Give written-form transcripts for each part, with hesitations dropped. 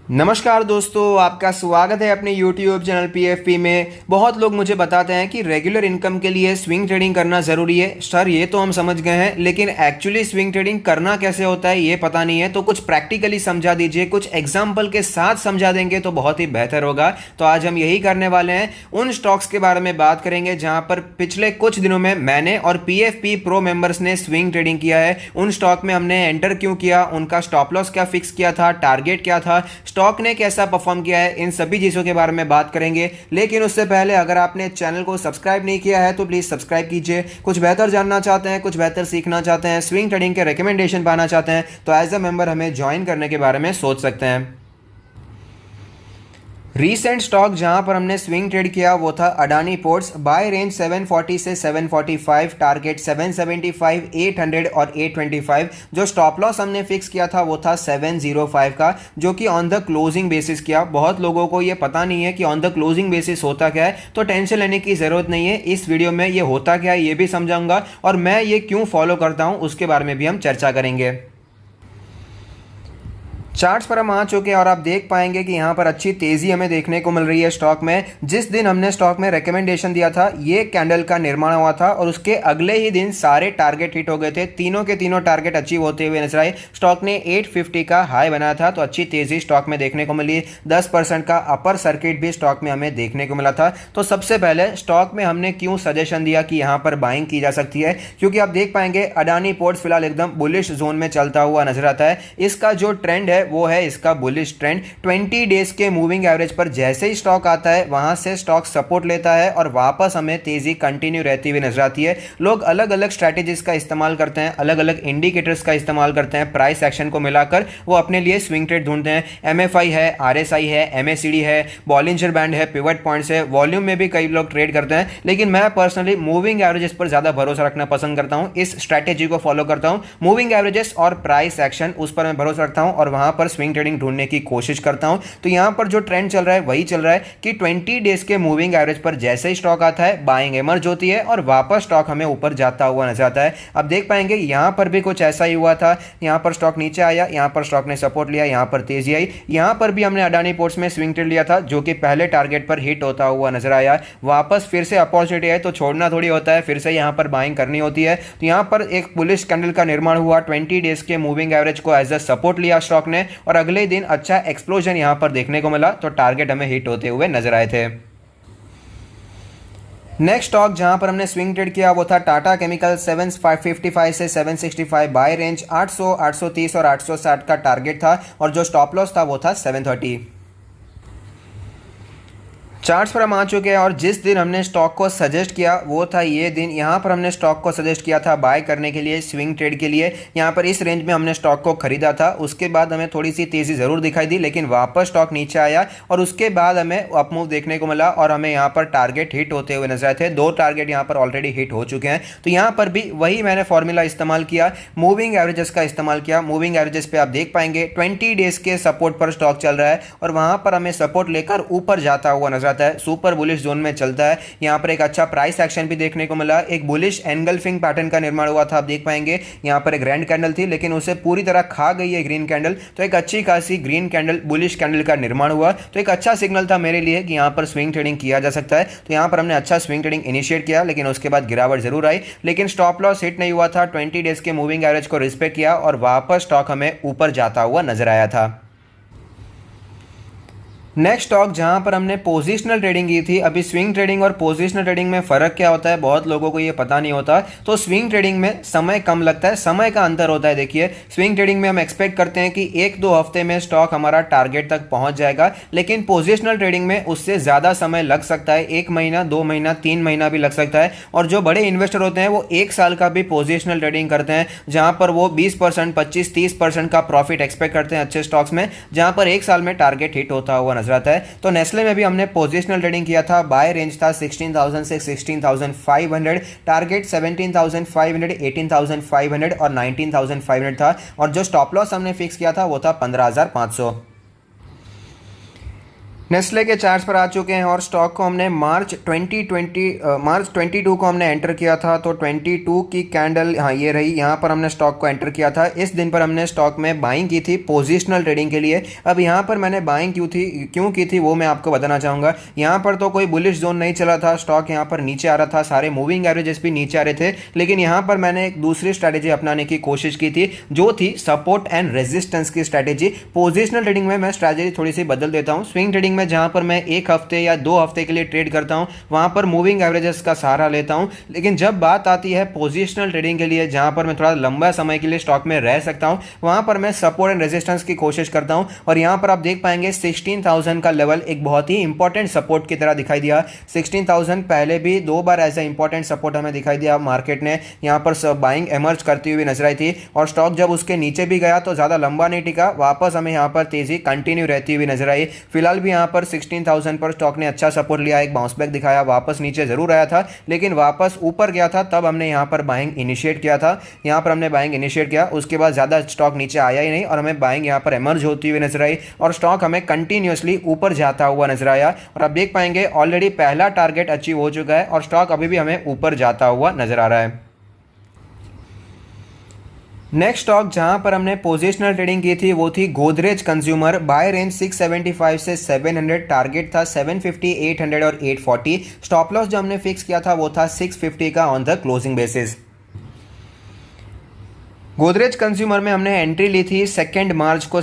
नमस्कार दोस्तों, आपका स्वागत है अपने YouTube चैनल PFP में। बहुत लोग मुझे बताते हैं कि रेगुलर इनकम के लिए स्विंग ट्रेडिंग करना ज़रूरी है। सर ये तो हम समझ गए हैं, लेकिन एक्चुअली स्विंग ट्रेडिंग करना कैसे होता है ये पता नहीं है, तो कुछ प्रैक्टिकली समझा दीजिए, कुछ एग्जाम्पल के साथ समझा देंगे तो बहुत ही बेहतर होगा। तो आज हम यही करने वाले हैं, उन स्टॉक्स के बारे में बात करेंगे जहाँ पर पिछले कुछ दिनों में मैंने और PFP प्रो मेंबर्स ने स्विंग ट्रेडिंग किया है। उन स्टॉक में हमने एंटर क्यों किया, उनका स्टॉप लॉस क्या फिक्स किया था, टारगेट क्या था, स्टॉक ने कैसा परफॉर्म किया है, इन सभी चीज़ों के बारे में बात करेंगे। लेकिन उससे पहले अगर आपने चैनल को सब्सक्राइब नहीं किया है तो प्लीज़ सब्सक्राइब कीजिए। कुछ बेहतर जानना चाहते हैं, कुछ बेहतर सीखना चाहते हैं, स्विंग ट्रेडिंग के रिकमेंडेशन पाना चाहते हैं तो एज अ मेंबर हमें ज्वाइन करने के बारे में सोच सकते हैं। रीसेंट स्टॉक जहां पर हमने स्विंग ट्रेड किया वो था अडानी पोर्ट्स। बाय रेंज 740 से 745, टारगेट 775, 800 और 825। जो स्टॉप लॉस हमने फिक्स किया था वो था 705 का, जो कि ऑन द क्लोजिंग बेसिस किया। बहुत लोगों को ये पता नहीं है कि ऑन द क्लोजिंग बेसिस होता क्या है, तो टेंशन लेने की ज़रूरत नहीं है। इस वीडियो में ये होता क्या है ये भी समझाऊंगा और मैं ये क्यों फॉलो करता हूँ उसके बारे में भी हम चर्चा करेंगे। चार्ट्स पर हम आ चुके हैं और आप देख पाएंगे कि यहाँ पर अच्छी तेज़ी हमें देखने को मिल रही है स्टॉक में। जिस दिन हमने स्टॉक में रिकमेंडेशन दिया था ये कैंडल का निर्माण हुआ था और उसके अगले ही दिन सारे टारगेट हिट हो गए थे। तीनों के तीनों टारगेट अचीव होते हुए नजर आए। स्टॉक ने 850 का हाई बनाया था, तो अच्छी तेज़ी स्टॉक में देखने को मिली। 10% का अपर सर्किट भी स्टॉक में हमें देखने को मिला था। तो सबसे पहले स्टॉक में हमने क्यों सजेशन दिया कि यहाँ पर बाइंग की जा सकती है, क्योंकि आप देख पाएंगे अडानी पोर्ट्स फिलहाल एकदम बुलिश जोन में चलता हुआ नजर आता है। इसका जो ट्रेंड है वो है इसका बुलिश ट्रेंड। 20 डेज के मूविंग एवरेज पर जैसे ही स्टॉक आता है वहां से स्टॉक सपोर्ट लेता है और वापस हमें तेजी कंटिन्यू रहती हुई नजर आती है। लोग अलग अलग स्ट्रैटेजीज का इस्तेमाल करते हैं, अलग अलग इंडिकेटर्स का इस्तेमाल करते हैं, प्राइस एक्शन को मिलाकर वो अपने लिए स्विंग ट्रेड ढूंढते हैं। MFI है, RSI है, MACD है, बॉलिंजर बैंड है, पिवट पॉइंट्स है, वॉल्यूम में भी कई लोग ट्रेड करते हैं, लेकिन मैं पर्सनली मूविंग एवरेजेस पर ज्यादा भरोसा रखना पसंद करता हूं। इस स्ट्रैटेजी को फॉलो करता हूं, मूविंग एवरेजेस और प्राइस एक्शन, उस पर मैं भरोसा रखता हूं और वहां पर स्विंग ट्रेडिंग ढूंढने की कोशिश करता हूं। तो यहां पर जो ट्रेंड चल रहा है वही चल रहा है कि 20 डेज के मूविंग एवरेज पर जैसे ही स्टॉक आता है बाइंग इमर्ज होती है और वापस स्टॉक हमें ऊपर जाता हुआ नजर आता है। अब देख पाएंगे यहां पर भी कुछ ऐसा ही हुआ था। यहां पर स्टॉक नीचे आया, यहां पर स्टॉक ने सपोर्ट लिया, यहां पर तेजी आई। यहां पर भी हमने अडानी पोर्ट्स में स्विंग ट्रेड लिया था जो कि पहले टारगेट पर हिट होता हुआ नजर आया। वापस फिर से अपॉर्चुनिटी है तो छोड़ना थोड़ी होता है, फिर से यहां पर बाइंग करनी होती है। तो यहां पर एक बुलिश कैंडल का निर्माण हुआ, 20 डेज के मूविंग एवरेज को एज अ सपोर्ट लिया स्टॉक ने और अगले दिन अच्छा एक्सप्लोजन यहां पर देखने को मिला, तो टारगेट हमें हिट होते हुए नजर आए थे। नेक्स्ट स्टॉक जहां पर हमने स्विंग ट्रेड किया वो था टाटा केमिकल। 755 से 765, बाय रेंज 800, 830 और 860 का टारगेट था और जो स्टॉप लॉस था वो था 730। चार्ट्स पर हम आ चुके हैं और जिस दिन हमने स्टॉक को सजेस्ट किया वो था ये दिन। यहाँ पर हमने स्टॉक को सजेस्ट किया था बाय करने के लिए, स्विंग ट्रेड के लिए। यहाँ पर इस रेंज में हमने स्टॉक को खरीदा था। उसके बाद हमें थोड़ी सी तेज़ी ज़रूर दिखाई दी, लेकिन वापस स्टॉक नीचे आया और उसके बाद हमें अप मूव देखने को मिला और हमें यहाँ पर टारगेट हिट होते हुए नजर आए थे। 2 टारगेट यहाँ पर ऑलरेडी हिट हो चुके हैं। तो यहाँ पर भी वही मैंने फॉर्मूला इस्तेमाल किया, मूविंग एवरेजेस का इस्तेमाल किया। मूविंग एवरेजेस पे आप देख पाएंगे 20 डेज के सपोर्ट पर स्टॉक चल रहा है और वहाँ पर हमें सपोर्ट लेकर ऊपर जाता हुआ नजर आता है, सुपर बुलिश जोन में चलता है। यहां पर एक अच्छा प्राइस एक्शन भी देखने को मिला, एक बुलिश एंगल्फिंग पैटर्न का निर्माण हुआ था। आप देख पाएंगे यहां पर एक ग्रैंड कैंडल थी लेकिन उसे पूरी तरह खा गई है ग्रीन कैंडल, तो एक अच्छी खासी ग्रीन कैंडल, बुलिश कैंडल का निर्माण हुआ। तो एक अच्छा सिग्नल था मेरे लिए कि यहां पर स्विंग ट्रेडिंग किया जा सकता है। तो यहां पर हमने अच्छा स्विंग ट्रेडिंग इनिशिएट किया, लेकिन उसके बाद गिरावट जरूर आई, लेकिन स्टॉप लॉस हिट नहीं हुआ था। 20 डेज के मूविंग एवरेज को रिस्पेक्ट किया और वापस स्टॉक हमें ऊपर जाता हुआ नजर आया था। नेक्स्ट स्टॉक जहां पर हमने पोजिशनल ट्रेडिंग की थी। अभी स्विंग ट्रेडिंग और पोजिशनल ट्रेडिंग में फ़र्क क्या होता है बहुत लोगों को ये पता नहीं होता। तो स्विंग ट्रेडिंग में समय कम लगता है, समय का अंतर होता है। देखिए स्विंग ट्रेडिंग में हम एक्सपेक्ट करते हैं कि 1-2 हफ्ते में स्टॉक हमारा टारगेट तक पहुंच जाएगा, लेकिन पोजिशनल ट्रेडिंग में उससे ज़्यादा समय लग सकता है। 1 महीना, 2 महीना, 3 महीना भी लग सकता है। और जो बड़े इन्वेस्टर होते हैं वो 1 साल का भी पोजिशनल ट्रेडिंग करते हैं, जहां पर वो 20%, 25-30% का प्रॉफिट एक्सपेक्ट करते हैं अच्छे स्टॉक्स में, जहां पर 1 साल में टारगेट हिट होता हुआ नजर आता है। तो नेस्ले में भी हमने पोजिशनल ट्रेडिंग किया था। बाय रेंज था 16,000 से 16,500, टारगेट 17,500, 18,500 और 19,500 था और जो स्टॉप लॉस हमने फिक्स किया था वो था 15,500। नेस्ले के चार्ट्स पर आ चुके हैं और स्टॉक को हमने मार्च 22 को हमने एंटर किया था। तो 22 की कैंडल हाँ ये रही, यहाँ पर हमने स्टॉक को एंटर किया था। इस दिन पर हमने स्टॉक में बाइंग की थी पोजिशनल ट्रेडिंग के लिए। अब यहाँ पर मैंने बाइंग क्यों की थी वो मैं आपको बताना चाहूँगा। यहाँ पर तो कोई बुलिश जोन नहीं चला था, स्टॉक यहाँ पर नीचे आ रहा था, सारे मूविंग एवरेजेस भी नीचे आ रहे थे। लेकिन यहाँ पर मैंने एक दूसरी स्ट्रैटेजी अपनाने की कोशिश की थी, जो थी सपोर्ट एंड रेजिस्टेंस की स्ट्रैटेजी। पोजिशनल ट्रेडिंग में मैं स्ट्रैटेजी थोड़ी सी बदल देता हूँ। स्विंग ट्रेडिंग में जहां पर मैं एक हफ्ते या 2 हफ्ते के लिए ट्रेड करता हूं, वहां पर मूविंग एवरेजेस का सहारा लेता हूं। लेकिन जब बात आती है पोजिशनल ट्रेडिंग के लिए, जहां पर मैं थोड़ा लंबा समय के लिए स्टॉक में रह सकता हूं, वहां पर मैं सपोर्ट एंड रेजिस्टेंस की कोशिश करता हूं। और यहां पर आप देख पाएंगे 16,000 का लेवल एक बहुत ही इंपॉर्टेंट सपोर्ट की तरह दिखाई दिया। 16,000 पहले भी 2 बार एज ए इंपॉर्टेंट सपोर्ट हमें दिखाई दिया। मार्केट ने यहां पर बाइंग एमर्ज करती हुई नजर आई थी और स्टॉक जब उसके नीचे भी गया तो ज़्यादा लंबा नहीं टिका, वापस हमें यहां पर तेजी कंटिन्यू रहती हुई नजर आई। फिलहाल भी यहां पर 16,000 पर स्टॉक ने अच्छा सपोर्ट लिया, एक बाउंस बैक दिखाया, वापस नीचे जरूर आया था लेकिन वापस ऊपर गया था। तब हमने यहां पर बाइंग इनिशिएट किया था। यहां पर हमने बाइंग इनिशिएट किया, उसके बाद ज़्यादा स्टॉक नीचे आया ही नहीं और हमें बाइंग यहां पर एमर्ज होती हुई नजर आई और स्टॉक हमें कंटिन्यूसली ऊपर जाता हुआ नजर आया। और आप देख पाएंगे ऑलरेडी पहला टारगेट अचीव हो चुका है और स्टॉक अभी भी हमें ऊपर जाता हुआ नजर आ रहा है। नेक्स्ट स्टॉक जहां पर हमने पोजिशनल ट्रेडिंग की थी वो थी गोदरेज कंज्यूमर। बाय रेंज 675 से 700, टारगेट था 750, 800 और 840। स्टॉप लॉस जो हमने फिक्स किया था वो था 650 का on the closing basis. Godrej consumer में हमने एंट्री ली थी 2 मार्च को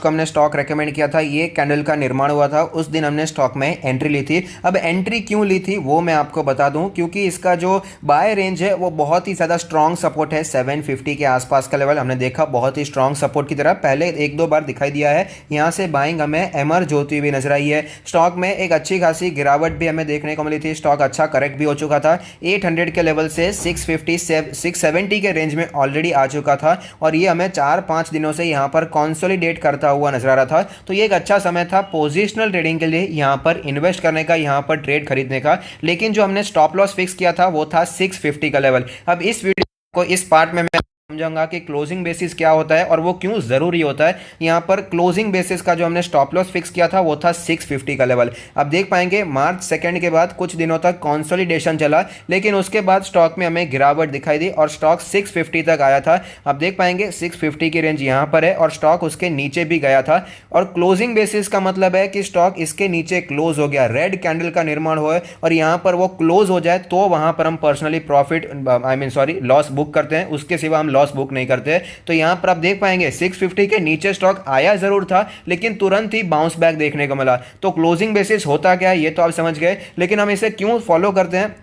हमने स्टॉक रेकमेंड किया था। ये कैंडल का निर्माण हुआ था, उस दिन हमने स्टॉक में एंट्री ली थी। अब एंट्री क्यों ली थी वो मैं आपको बता दूं, क्योंकि इसका जो बाय रेंज है वो बहुत ही ज़्यादा स्ट्रॉन्ग सपोर्ट है। 750 के आसपास का लेवल हमने देखा, बहुत ही स्ट्रॉन्ग सपोर्ट की तरह पहले 1-2 बार दिखाई दिया है। यहाँ से बाइंग हमें एमर्ज होती हुई नजर आई है। स्टॉक में एक अच्छी खासी गिरावट भी हमें देखने को मिली थी, स्टॉक अच्छा करेक्ट भी हो चुका था। 800 के लेवल से 650 670 के रेंज में ऑलरेडी आ चुका था और ये हमें 4-5 दिनों से यहाँ पर कंसोलिडेट करता हुआ नजर आ रहा था। तो ये एक अच्छा समय था पोजिशनल ट्रेडिंग के लिए, यहाँ पर इन्वेस्ट करने का, यहाँ पर ट्रेड खरीदने का। लेकिन जो हमने स्टॉप लॉस फिक्स किया था वो था 650 का लेवल। अब इस वीडियो को इस पार्ट में मैं समझाऊंगा कि क्लोजिंग बेसिस क्या होता है और वो क्यों जरूरी होता है। यहाँ पर क्लोजिंग बेसिस का जो हमने स्टॉप लॉस फिक्स किया था वो था 650 का लेवल। अब देख पाएंगे मार्च 2 के बाद कुछ दिनों तक कंसोलिडेशन चला, लेकिन उसके बाद स्टॉक में हमें गिरावट दिखाई दी और स्टॉक 650 तक आया था। अब देख पाएंगे 650 की रेंज यहाँ पर है और स्टॉक उसके नीचे भी गया था। और क्लोजिंग बेसिस का मतलब है कि स्टॉक इसके नीचे क्लोज हो गया, रेड कैंडल का निर्माण हुआ है और यहाँ पर वो क्लोज हो जाए तो वहां पर हम पर्सनली प्रॉफिट लॉस बुक करते हैं, उसके सिवा हम लॉस बुक नहीं करते। तो यहां पर आप देख पाएंगे 650 के नीचे स्टॉक आया जरूर था लेकिन तुरंत ही बाउंस बैक देखने को मिला। तो क्लोजिंग बेसिस होता क्या है ये तो आप समझ गए, लेकिन हम इसे क्यों फॉलो करते हैं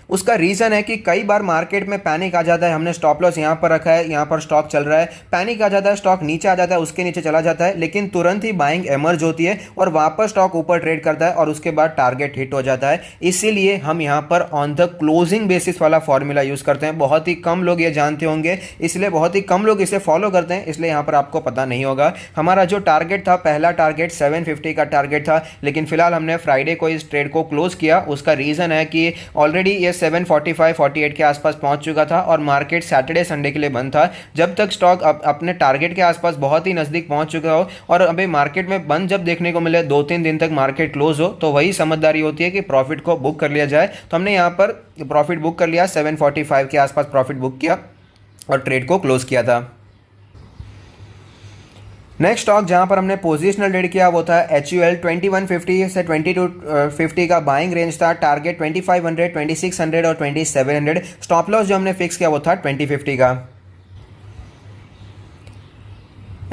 उसका रीज़न है कि कई बार मार्केट में पैनिक आ जाता है। हमने स्टॉप लॉस यहाँ पर रखा है, यहाँ पर स्टॉक चल रहा है, पैनिक आ जाता है, स्टॉक नीचे आ जाता है, उसके नीचे चला जाता है, लेकिन तुरंत ही बाइंग एमर्ज होती है और वापस स्टॉक ऊपर ट्रेड करता है और उसके बाद टारगेट हिट हो जाता है। इसीलिए हम यहाँ पर ऑन द क्लोजिंग बेसिस वाला फॉर्मूला यूज़ करते हैं। बहुत ही कम लोग ये जानते होंगे, इसलिए बहुत ही कम लोग इसे फॉलो करते हैं, इसलिए यहाँ पर आपको पता नहीं होगा। हमारा जो टारगेट था, पहला टारगेट 750 का टारगेट था, लेकिन फिलहाल हमने फ्राइडे को इस ट्रेड को क्लोज किया। उसका रीज़न है कि ऑलरेडी ये 745-48 के आसपास पहुंच चुका था और मार्केट सैटरडे संडे के लिए बंद था। जब तक स्टॉक अपने टारगेट के आसपास बहुत ही नज़दीक पहुंच चुका हो और अभी मार्केट में बंद जब देखने को मिले 2-3 दिन तक मार्केट क्लोज हो, तो वही समझदारी होती है कि प्रॉफिट को बुक कर लिया जाए। तो हमने यहाँ पर प्रॉफिट बुक कर लिया, 745 के आसपास प्रॉफिट बुक किया और ट्रेड को क्लोज किया था। नेक्स्ट स्टॉक जहां पर हमने पोजिशनल ट्रेड किया वो था HUL। 2150 से 2250 का बाइंग रेंज था, टारगेट 2500, 2600 और 2700। स्टॉप लॉस जो हमने फिक्स किया वो था 2050 का।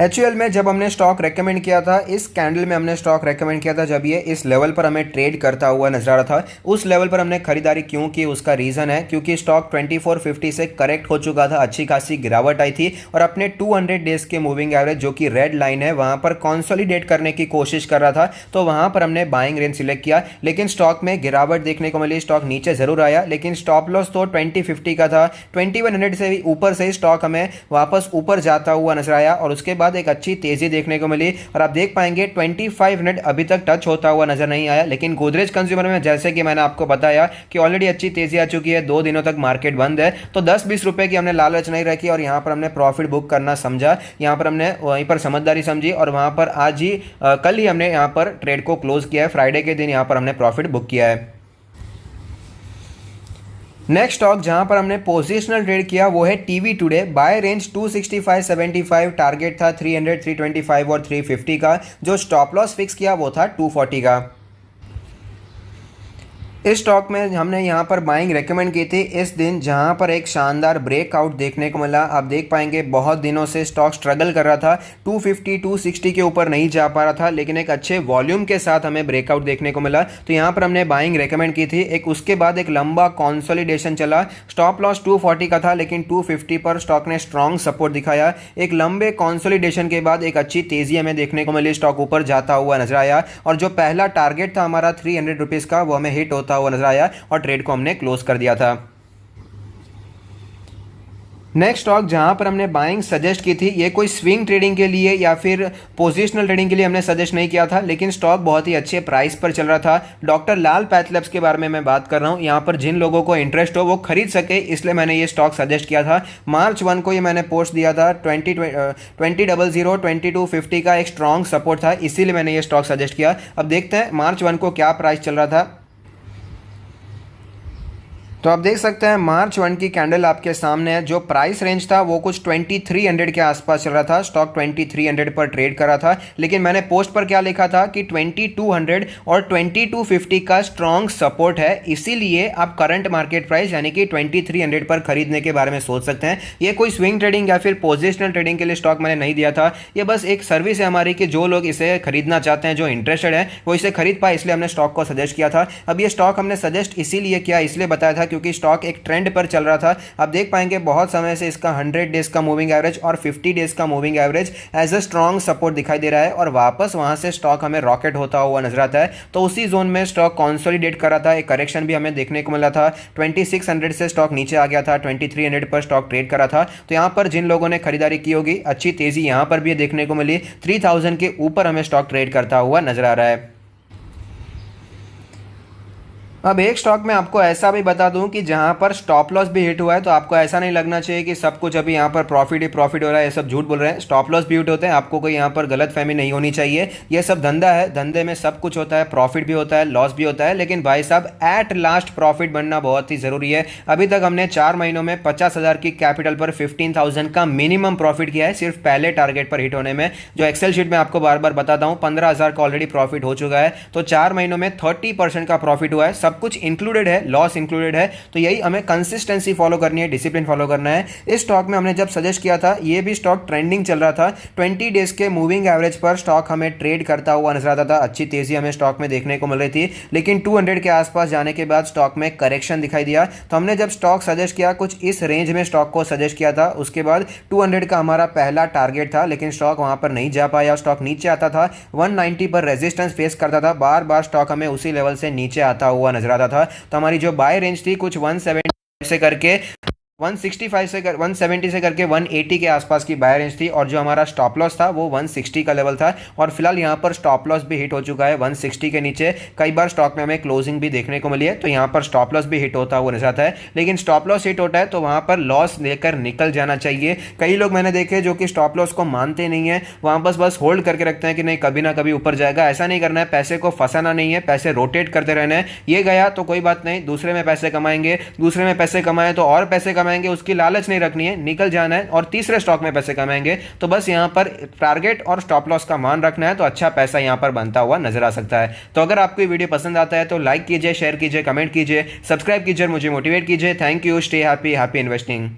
HUL में जब हमने स्टॉक रेकमेंड किया था, इस कैंडल में हमने स्टॉक रेकमेंड किया था जब ये इस लेवल पर हमें ट्रेड करता हुआ नजर आ रहा था। उस लेवल पर हमने खरीदारी क्यों की उसका रीज़न है क्योंकि स्टॉक 2450 से करेक्ट हो चुका था, अच्छी खासी गिरावट आई थी और अपने 200 डेज के मूविंग एवरेज जो कि रेड लाइन है वहां पर कंसोलिडेट करने की कोशिश कर रहा था। तो वहां पर हमने बाइंग रेंज सिलेक्ट किया, लेकिन स्टॉक में गिरावट देखने को मिली, स्टॉक नीचे जरूर आया, लेकिन स्टॉप लॉस तो 2050 का था। 2100 से ऊपर से स्टॉक हमें वापस ऊपर जाता हुआ नजर आया और उसके बाद बाद एक अच्छी तेजी देखने को मिली और आप देख पाएंगे 2500 अभी तक टच होता हुआ नजर नहीं आया। लेकिन गोदरेज कंज्यूमर में जैसे कि मैंने आपको बताया कि ऑलरेडी अच्छी तेजी आ चुकी है, 2 दिनों तक मार्केट बंद है, तो 10-20 रुपए की हमने लालच नहीं रखी और यहाँ पर हमने प्रॉफिट बुक करना समझा, यहाँ पर हमने वहीं पर समझदारी समझी और वहाँ पर आज ही कल ही हमने यहाँ पर ट्रेड को क्लोज किया है। फ्राइडे के दिन यहाँ पर हमने प्रॉफिट बुक किया है। नेक्स्ट स्टॉक जहां पर हमने पोजिशनल ट्रेड किया वो है TV today. Buy range 265.75, target था 300, 325 और 350 का। जो स्टॉप लॉस फिक्स किया वो था 240 का। इस स्टॉक में हमने यहाँ पर बाइंग रेकमेंड की थी इस दिन जहाँ पर एक शानदार ब्रेकआउट देखने को मिला। आप देख पाएंगे बहुत दिनों से स्टॉक स्ट्रगल कर रहा था, 250 260 के ऊपर नहीं जा पा रहा था, लेकिन एक अच्छे वॉल्यूम के साथ हमें ब्रेकआउट देखने को मिला, तो यहाँ पर हमने बाइंग रेकमेंड की थी। एक उसके बाद एक लंबा कॉन्सोलिडेशन चला, स्टॉप लॉस 240 का था लेकिन 250 पर स्टॉक ने स्ट्रॉन्ग सपोर्ट दिखाया। एक लंबे कॉन्सोलिडेशन के बाद एक अच्छी तेजी हमें देखने को मिली, स्टॉक ऊपर जाता हुआ नजर आया और जो पहला टारगेट था हमारा 300 रुपीज़ का वो हमें हिट होता हुआ नजर आया और ट्रेड को हमने क्लोज कर दिया था। नेक्स्ट स्टॉक जहां पर हमने बाइंग सजेस्ट की थी, ये कोई स्विंग ट्रेडिंग के लिए या फिर पोजिशनल ट्रेडिंग के लिए हमने सजेस्ट नहीं किया था, लेकिन स्टॉक बहुत ही अच्छे प्राइस पर चल रहा था। डॉक्टर लाल पैथलैब्स के बारे में मैं बात कर रहा हूं, यहां पर जिन लोगों को इंटरेस्ट हो वो खरीद सके इसलिए मैंने ये स्टॉक सजेस्ट किया था। मार्च 1 को ये मैंने पोस्ट दिया था, 2000 2250 का एक स्ट्रॉन्ग सपोर्ट था, इसीलिए मैंने ये स्टॉक सजेस्ट किया। अब देखते हैं मार्च 1 को क्या प्राइस चल रहा था। तो आप देख सकते हैं मार्च 1 की कैंडल आपके सामने है। जो प्राइस रेंज था वो कुछ 2300 के आसपास चल रहा था, स्टॉक 2300 पर ट्रेड कर रहा था, लेकिन मैंने पोस्ट पर क्या लिखा था कि 2200 और 2250 का स्ट्रॉन्ग सपोर्ट है, इसीलिए आप करंट मार्केट प्राइस यानी कि 2300 पर खरीदने के बारे में सोच सकते हैं। ये कोई स्विंग ट्रेडिंग या फिर पोजिशनल ट्रेडिंग के लिए स्टॉक मैंने नहीं दिया था, ये बस एक सर्विस है हमारी कि जो लोग इसे खरीदना चाहते हैं, जो इंटरेस्टेड है वो इसे खरीद पाए, इसलिए हमने स्टॉक को सजेस्ट किया था। अब ये स्टॉक हमने सजेस्ट इसीलिए किया, इसलिए बताया था क्योंकि स्टॉक एक ट्रेंड पर चल रहा था। आप देख पाएंगे बहुत समय से इसका 100 डेज का मूविंग एवरेज और 50 डेज का moving average as a strong support दिखाई दे रहा है और वापस वहां से स्टॉक हमें रॉकेट होता हुआ नजर आता है। तो उसी जोन में स्टॉक कंसोलिडेट कर रहा था, एक करेक्शन भी हमें देखने को मिला था। 2600 से स्टॉक नीचे आ गया था, 2300 पर स्टॉक ट्रेड करा था। तो यहां पर जिन लोगों ने खरीदारी की होगी, अच्छी तेजी यहां पर भी देखने को मिली, 3000 के ऊपर हमें स्टॉक ट्रेड करता हुआ नजर आ रहा है। अब एक स्टॉक में आपको ऐसा भी बता दूं कि जहां पर स्टॉप लॉस भी हिट हुआ है, तो आपको ऐसा नहीं लगना चाहिए कि सब कुछ अभी यहां पर प्रॉफिट ही प्रॉफिट हो रहा है, ये सब झूठ बोल रहे हैं। स्टॉप लॉस भी हिट होते हैं, आपको कोई यहां पर गलतफहमी नहीं होनी चाहिए। ये सब धंधा है, धंधे में सब कुछ होता है, प्रॉफिट भी होता है, लॉस भी होता है, लेकिन भाई साहब एट लास्ट प्रॉफिट बनना बहुत ही जरूरी है। अभी तक हमने 4 महीनों में 50,000 की कैपिटल पर 15,000 का मिनिमम प्रॉफिट किया है, सिर्फ पहले टारगेट पर हिट होने में। जो एक्सेल शीट में आपको बार बार बताता हूं, 15,000 का ऑलरेडी प्रॉफिट हो चुका है, तो 4 महीनों में 30% का प्रॉफिट हुआ है, सब कुछ इंक्लूडेड है, लॉस इंक्लूडेड है। तो यही हमें कंसिस्टेंसी फॉलो करनी है, डिसिप्लिन फॉलो करना है। इस स्टॉक में हमने जब सजेस्ट किया था, ये भी स्टॉक ट्रेंडिंग चल रहा था, 20 डेज के मूविंग एवरेज पर स्टॉक हमें ट्रेड करता हुआ नजर आता था, अच्छी तेजी हमें स्टॉक में देखने को मिल रही थी, लेकिन 200 के आसपास जाने के बाद स्टॉक में करेक्शन दिखाई दिया। तो हमने जब स्टॉक सजेस्ट किया, कुछ इस रेंज में स्टॉक को सजेस्ट किया था, उसके बाद 200 का हमारा पहला टारगेट था, लेकिन स्टॉक वहां पर नहीं जा पाया, स्टॉक नीचे आता था, 190 पर रेजिस्टेंस फेस करता था, बार बार स्टॉक हमें उसी लेवल से नीचे आता हुआ नजर आता था। तो हमारी जो बाय रेंज थी कुछ 170 से करके 165 से 170 से करके 180 के आसपास की बाय रेंज थी, और जो हमारा स्टॉप लॉस था वो 160 का लेवल था, और फिलहाल यहाँ पर स्टॉप लॉस भी हिट हो चुका है 160 के नीचे। कई बार स्टॉक में हमें क्लोजिंग भी देखने को मिली है, तो यहाँ पर स्टॉप लॉस भी हिट होता हुआ नजर आता है, लेकिन स्टॉप लॉस हिट होता है तो वहाँ पर लॉस लेकर निकल जाना चाहिए। कई लोग मैंने देखे जो कि स्टॉप लॉस को मानते नहीं है, वहाँ बस होल्ड करके रखते हैं कि नहीं कभी ना कभी ऊपर जाएगा। ऐसा नहीं करना है, पैसे को फंसाना नहीं है, पैसे रोटेट करते रहना है। ये गया तो कोई बात नहीं, दूसरे में पैसे कमाएंगे, दूसरे में पैसे कमाए तो और पैसे कमाएंगे, उसकी लालच नहीं रखनी है, निकल जाना है और तीसरे स्टॉक में पैसे कमाएंगे। तो बस यहां पर टारगेट और स्टॉप लॉस का मान रखना है, तो अच्छा पैसा यहां पर बनता हुआ नजर आ सकता है। तो अगर आपको ये वीडियो पसंद आता है तो लाइक कीजिए, शेयर कीजिए, कमेंट कीजिए, सब्सक्राइब कीजिए, मुझे मोटिवेट कीजिए। Thank you, stay happy, happy investing.